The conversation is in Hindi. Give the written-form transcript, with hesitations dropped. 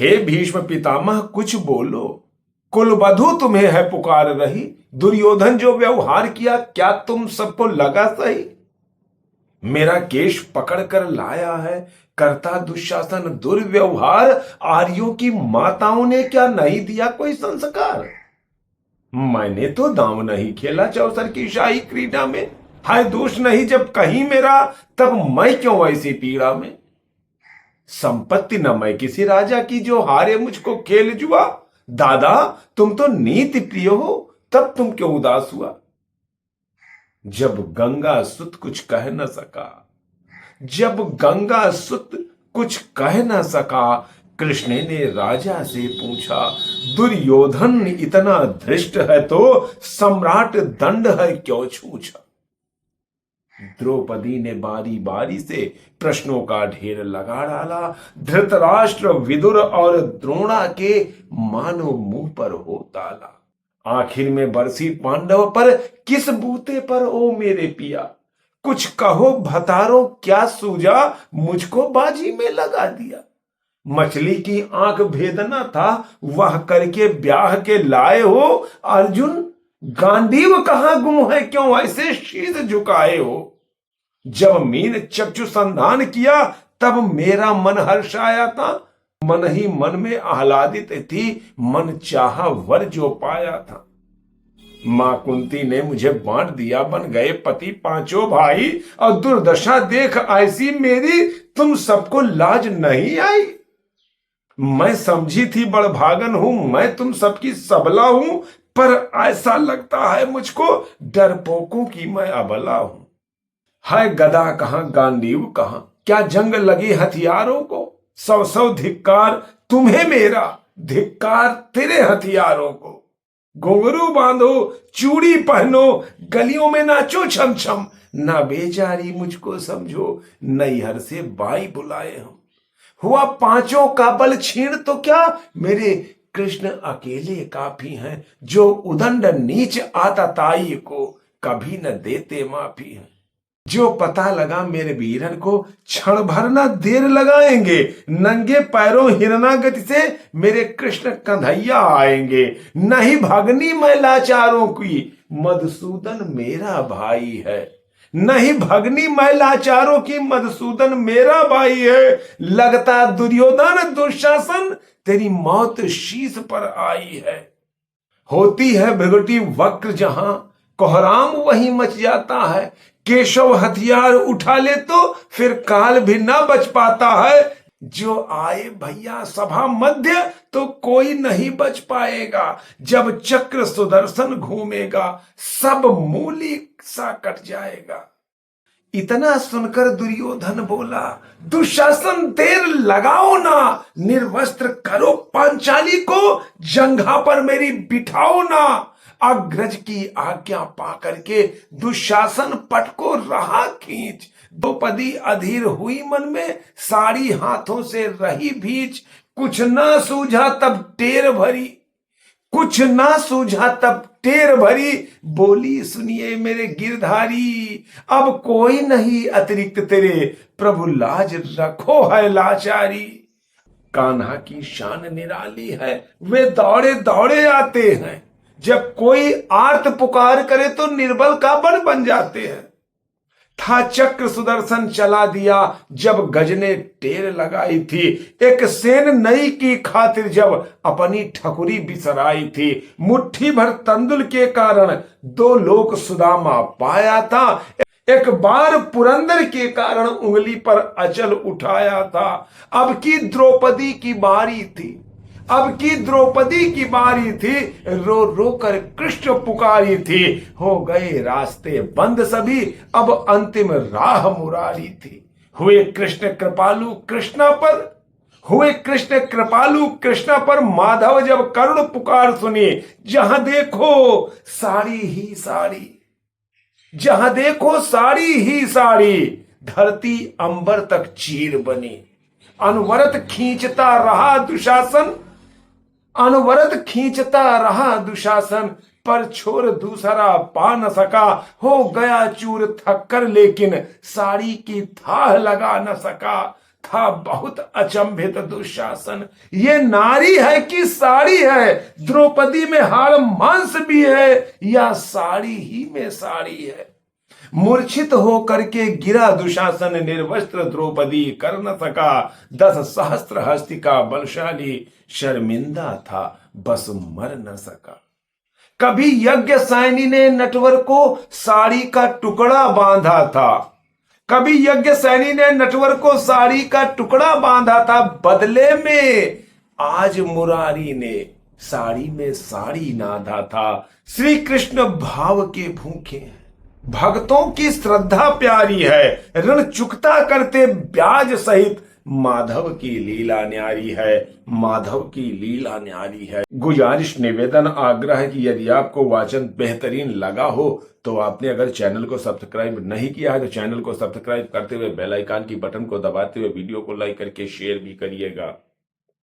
हे भीष्म पितामह कुछ बोलो, कुलवधू तुम्हें है पुकार रही। दुर्योधन जो व्यवहार किया क्या तुम सबको लगा सही? मेरा केश पकड़ कर लाया है, करता दुशासन दुर्व्यवहार। आर्यों की माताओं ने क्या नहीं दिया कोई संस्कार? मैंने तो दांव नहीं खेला चौसर की शाही क्रीडा में। हाय दोष नहीं जब कहीं मेरा, तब मैं क्यों ऐसी पीड़ा में? संपत्ति न मैं किसी राजा की जो हारे मुझको खेल जुआ। दादा तुम तो नीति प्रिय हो, तब तुम क्यों उदास हुआ? जब गंगा सुत कुछ कह न सका, जब गंगा सुत कुछ कह न सका, कृष्ण ने राजा से पूछा, दुर्योधन इतना धृष्ट है तो सम्राट दंड है क्यों छूछा? द्रौपदी ने बारी बारी से प्रश्नों का ढेर लगा डाला। धृतराष्ट्र विदुर और द्रोणा के मानो मुंह पर हो ताला। आखिर में बरसी पांडव पर किस बूते पर ओ मेरे पिया? कुछ कहो भतारो क्या सूझा, मुझको बाजी में लगा दिया। मछली की आंख भेदना था, वह करके ब्याह के लाए हो। अर्जुन गांडीव कहां गुम है, क्यों ऐसे शीश झुकाए हो? जब मीन चक्षु संधान किया, तब मेरा मन हर्षाया था। मन ही मन में आह्लादित थी, मन चाहा वर जो पाया था। मां कुंती ने मुझे बांट दिया, बन गए पति पांचों भाई। और दुर्दशा देख ऐसी मेरी, तुम सबको लाज नहीं आई? मैं समझी थी बड़भागन हूं, मैं तुम सबकी सबला हूं, पर ऐसा लगता है मुझको डरपोकों की मैं अबला हूं। हाय गदा कहां गांडीव कहां, क्या जंग लगी हथियारों को? सौ सौ धिक्कार तुम्हें मेरा, धिक्कार तेरे हथियारों को। घुंघरू बांधो चूड़ी पहनो, गलियों में नाचो छम छम। ना बेचारी मुझको समझो, नैहर से बाई बुलाए हम। हुआ पांचों का बल छीण तो क्या, मेरे कृष्ण अकेले काफी हैं। जो उदंड नीच आतताई को, कभी न देते माफी है। जो पता लगा मेरे वीरन को, क्षण भर न देर लगाएंगे। नंगे पैरों हिरना गति से मेरे कृष्ण कन्हैया आएंगे। नहीं भगनी मैं लाचारों की, मधुसूदन मेरा भाई है। नहीं भगनी मैं लाचारों की, मधुसूदन मेरा भाई है। लगता दुर्योधन दुशासन, तेरी मौत शीश पर आई है। होती है भृगुटी वक्र जहां, कोहराम वहीं मच जाता है। केशव हथियार उठा ले तो फिर काल भी ना बच पाता है। जो आए भैया सभा मध्य, तो कोई नहीं बच पाएगा। जब चक्र सुदर्शन घूमेगा, सब मूली सा कट जाएगा। इतना सुनकर दुर्योधन बोला, दुशासन देर लगाओ ना, निर्वस्त्र करो पांचाली को, जंघा पर मेरी बिठाओ ना। अग्रज की आज्ञा पा करके दुशासन पट को रहा खींच। द्रौपदी अधीर हुई मन में, साड़ी हाथों से रही भींच। कुछ ना सूझा तब टेर भरी, कुछ ना सूझा तब टेर भरी। बोली सुनिए मेरे गिरधारी, अब कोई नहीं अतिरिक्त तेरे, प्रभु लाज रखो है लाचारी। कान्हा की शान निराली है, वे दौड़े दौड़े आते हैं। जब कोई आर्त पुकार करे तो निर्बल का बन जाते हैं। था चक्र सुदर्शन चला दिया, जब गज ने टेर लगाई थी। एक सेन नई की खातिर जब अपनी ठकुरी बिसराई थी। मुट्ठी भर तंदुल के कारण दो लोक सुदामा पाया था। एक बार पुरंदर के कारण उंगली पर अचल उठाया था। अब की द्रौपदी की बारी थी, अब की द्रौपदी की बारी थी। रो रो कर कृष्ण पुकारी थी। हो गए रास्ते बंद सभी, अब अंतिम राह मुरारी थी। हुए कृष्ण कृपालु कृष्णा पर, हुए कृष्ण कृपालु कृष्णा पर। माधव जब करुण पुकार सुनी, जहां देखो साड़ी ही साड़ी, जहां देखो साड़ी ही साड़ी। धरती अंबर तक चीर बनी, अनवरत खींचता रहा दुशासन, अनवरत खींचता रहा दुशासन। पर छोर दूसरा पा न सका, हो गया चूर थक्कर लेकिन साड़ी की थाह लगा न सका। था बहुत अचंभित दुशासन, ये नारी है कि साड़ी है, द्रौपदी में हाड़ मांस भी है या साड़ी ही में साड़ी है। मूर्छित होकर के गिरा दुशासन, निर्वस्त्र द्रौपदी कर न सका, 10 सहस्त्र हस्ती का बलशाली, शर्मिंदा था बस मर न सका। कभी यज्ञ सैनी ने नटवर को साड़ी का टुकड़ा बांधा था, कभी यज्ञ सैनी ने नटवर को साड़ी का टुकड़ा बांधा था, बदले में आज मुरारी ने साड़ी में साड़ी नाधा था। श्री कृष्ण भाव के भूखे हैं, भक्तों की श्रद्धा प्यारी है, ऋण चुकता करते ब्याज सहित, माधव की लीला न्यारी है, माधव की लीला न्यारी है। गुजारिश, निवेदन, आग्रह कि यदि आपको वाचन बेहतरीन लगा हो तो आपने अगर चैनल को सब्सक्राइब नहीं किया है तो चैनल को सब्सक्राइब करते हुए बेल आइकन की बटन को दबाते हुए वीडियो को लाइक करके शेयर भी करिएगा।